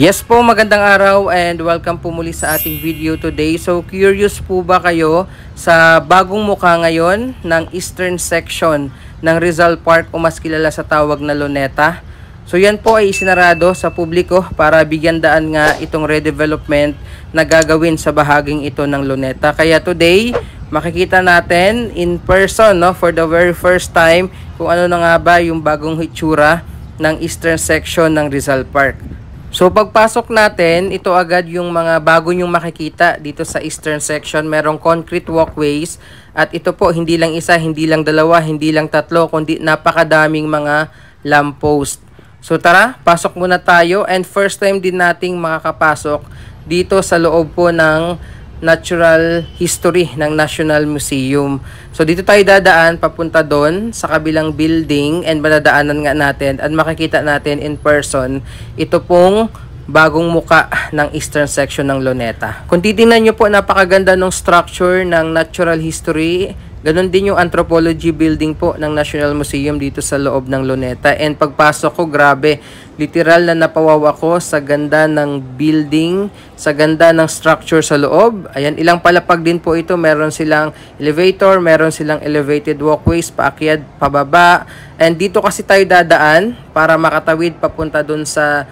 Yes po, magandang araw and welcome po muli sa ating video today. So curious po ba kayo sa bagong mukha ngayon ng eastern section ng Rizal Park o mas kilala sa tawag na Luneta? So yan po ay isinarado sa publiko para bigyan daan nga itong redevelopment na gagawin sa bahaging ito ng Luneta. Kaya today, makikita natin in person for the very first time kung ano na nga ba yung bagong hitsura ng eastern section ng Rizal Park. So pagpasok natin, ito agad yung mga bago nyong makikita dito sa eastern section. Merong concrete walkways at ito po hindi lang isa, hindi lang dalawa, hindi lang tatlo, kundi napakadaming mga lamppost. So tara, pasok muna tayo and first time din nating makakapasok dito sa loob po ng Natural History ng National Museum. So dito tayo dadaan papunta doon sa kabilang building and madadaanan nga natin at makikita natin in person ito pong bagong muka ng eastern section ng Luneta. Kung titingnan nyo po, napakaganda ng structure ng Natural History. Ganon din yung anthropology building po ng National Museum dito sa loob ng Luneta. And pagpasok ko, grabe, literal na napawaw ako sa ganda ng building, sa ganda ng structure sa loob. Ayan, ilang palapag din po ito. Meron silang elevator, meron silang elevated walkways, paakyat, pababa. And dito kasi tayo dadaan para makatawid papunta dun sa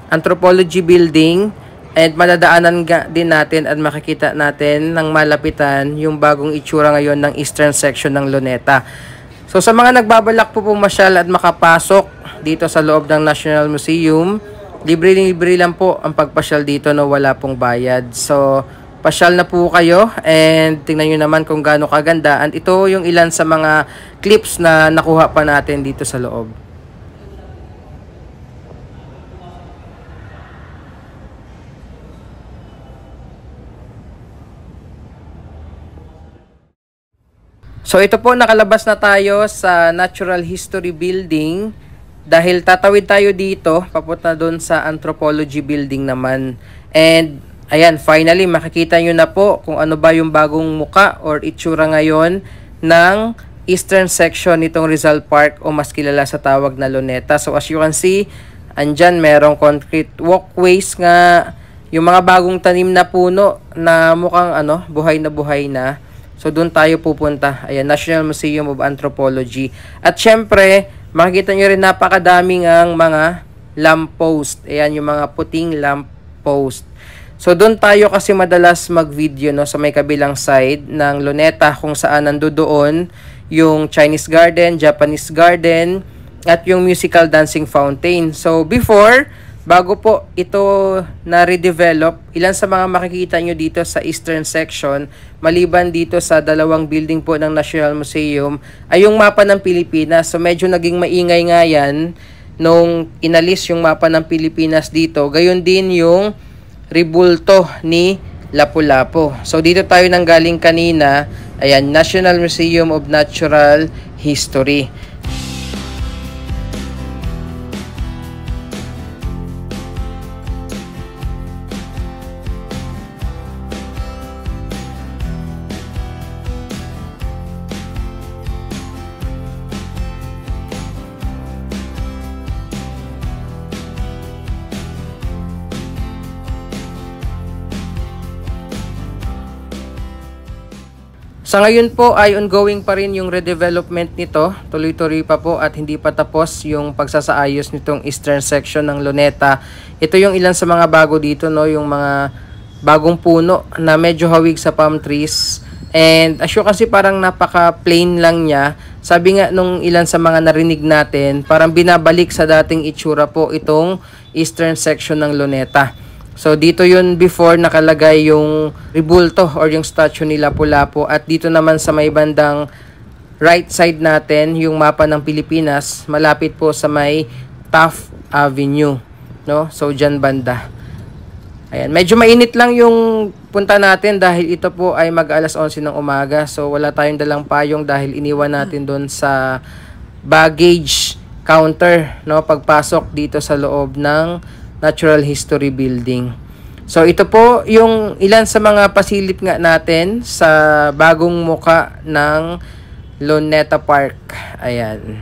anthropology building. And madadaanan din natin at makikita natin ng malapitan yung bagong itsura ngayon ng eastern section ng Luneta. So sa mga nagbabalak po pumasyal at makapasok dito sa loob ng National Museum, libre-libre lang po ang pagpasyal dito, no, wala pong bayad. So pasyal na po kayo and tingnan nyo naman kung gaano kaganda. And ito yung ilan sa mga clips na nakuha pa natin dito sa loob. So ito po, nakalabas na tayo sa Natural History Building dahil tatawid tayo dito papunta doon sa Anthropology Building naman. And ayan, finally makikita nyo na po kung ano ba yung bagong muka or itsura ngayon ng eastern section nitong Rizal Park o mas kilala sa tawag na Luneta. So as you can see, andyan merong concrete walkways nga, yung mga bagong tanim na puno na mukhang buhay na. So, doon tayo pupunta. Ayan, National Museum of Anthropology. At syempre, makikita nyo rin napakadaming ang mga lamppost. Ayan, yung mga puting lamppost. So, doon tayo kasi madalas mag-video, no, sa may kabilang side ng Luneta kung saan nandoon yung Chinese Garden, Japanese Garden, at yung musical dancing fountain. So, before, bago po ito na redevelop, ilan sa mga makikita nyo dito sa eastern section, maliban dito sa dalawang building po ng National Museum, ay yung mapa ng Pilipinas. So medyo naging maingay nga yan nung inalis yung mapa ng Pilipinas dito. Gayon din yung rebulto ni Lapu-Lapu. So dito tayo nanggaling kanina, ayan, National Museum of Natural History. Sa ngayon po ay ongoing pa rin yung redevelopment nito. Tuloy-tuloy pa po at hindi pa tapos yung pagsasaayos nitong eastern section ng Luneta. Ito yung ilan sa mga bago dito, no, yung mga bagong puno na medyo hawig sa palm trees. And as you kasi parang napaka-plain lang niya. Sabi nga nung ilan sa mga narinig natin, parang binabalik sa dating itsura po itong eastern section ng Luneta. So, dito yun before nakalagay yung rebulto or yung statue ni Lapu-Lapu. At dito naman sa may bandang right side natin, yung mapa ng Pilipinas, malapit po sa may Taft Avenue. No? So, dyan banda. Ayan. Medyo mainit lang yung punta natin dahil ito po ay mag-alas 11 ng umaga. So, wala tayong dalang payong dahil iniwan natin doon sa baggage counter, no? Pagpasok dito sa loob ng Natural History Building. So ito po yung ilan sa mga pasilip nga natin sa bagong muka ng Luneta Park. Ayan.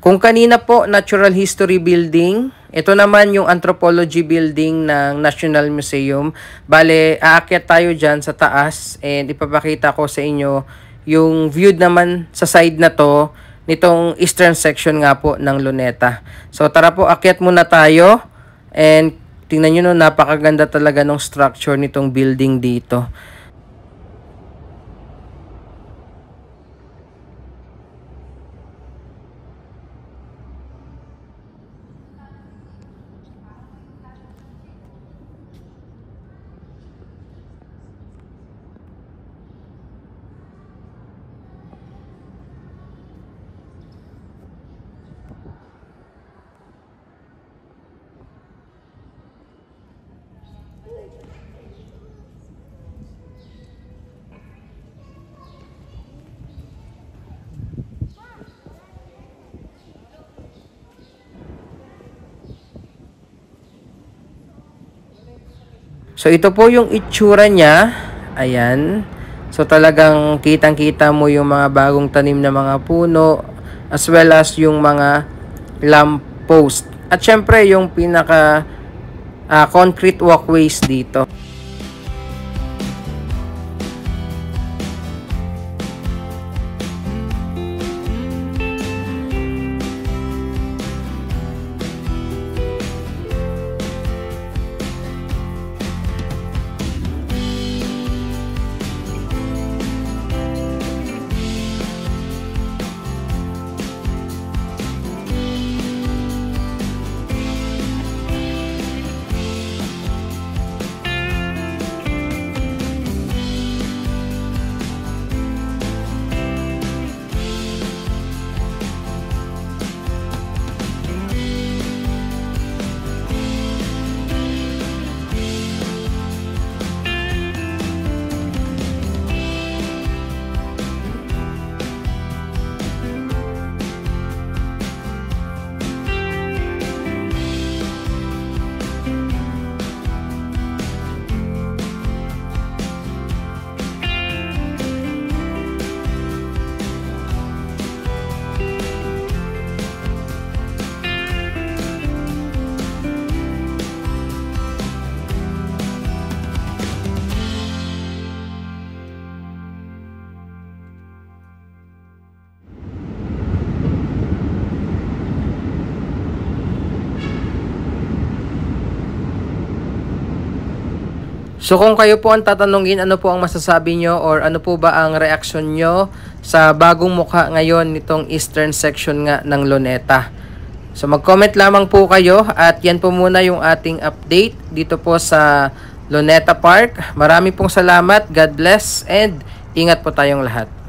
Kung kanina po, Natural History Building, ito naman yung Anthropology Building ng National Museum. Bale, aakyat tayo dyan sa taas and ipapakita ko sa inyo yung viewed naman sa side na to nitong eastern section nga po ng Luneta. So tara po, akyat muna tayo and tingnan nyo no, napakaganda talaga ng structure nitong building dito. So, ito po yung itsura niya. Ayan. So, talagang kitang-kita mo yung mga bagong tanim na mga puno as well as yung mga lamp post. At syempre, yung pinaka concrete walkways dito. So kung kayo po ang tatanungin ano po ang masasabi nyo or ano po ba ang reaksyon nyo sa bagong mukha ngayon nitong eastern section nga ng Luneta. So mag-comment lamang po kayo at yan po muna yung ating update dito po sa Luneta Park. Marami pong salamat, God bless and ingat po tayong lahat.